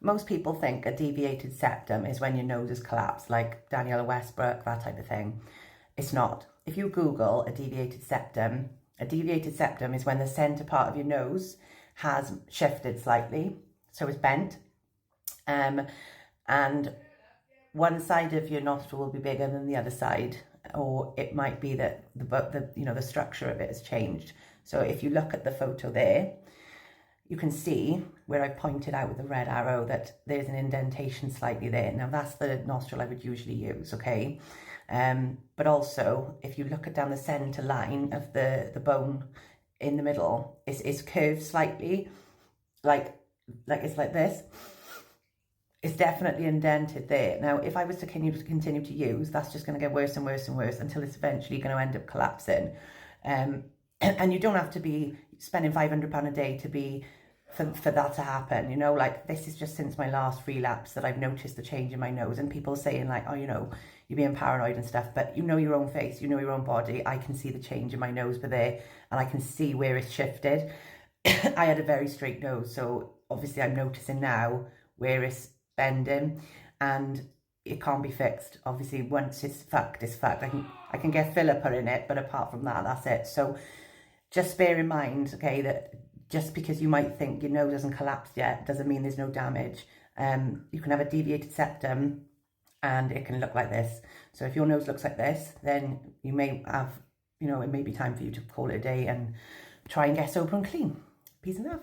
most people think a deviated septum is when your nose is collapsed, like Daniela Westbrook, that type of thing. It's not. If you Google a deviated septum is when the center part of your nose has shifted slightly, so it's bent, and one side of your nostril will be bigger than the other side, or it might be that the structure of it has changed. So if you look at the photo there, you can see where I pointed out with the red arrow that there's an indentation slightly there. Now that's the nostril I would usually use, okay? But also, if you look at down the center line of the bone in the middle, it's curved slightly, like it's like this. It's definitely indented there. Now, if I was to continue to use, that's just going to get worse and worse and worse until it's eventually going to end up collapsing. And you don't have to be spending £500 a day to be for that to happen. You know, like this is just since my last relapse that I've noticed the change in my nose, and people saying like, oh, you know, you're being paranoid and stuff, but you know your own face, you know your own body. I can see the change in my nose there, and I can see where it's shifted. I had a very straight nose, so obviously I'm noticing now where it's bending, and it can't be fixed. Obviously, once it's fucked, it's fucked. I can get filler put in it, but apart from that, that's it. So just bear in mind, okay, that just because you might think your nose hasn't collapsed yet doesn't mean there's no damage. You can have a deviated septum and it can look like this. So if your nose looks like this, then you may have, you know, it may be time for you to call it a day and try and get sober and clean. Peace and love.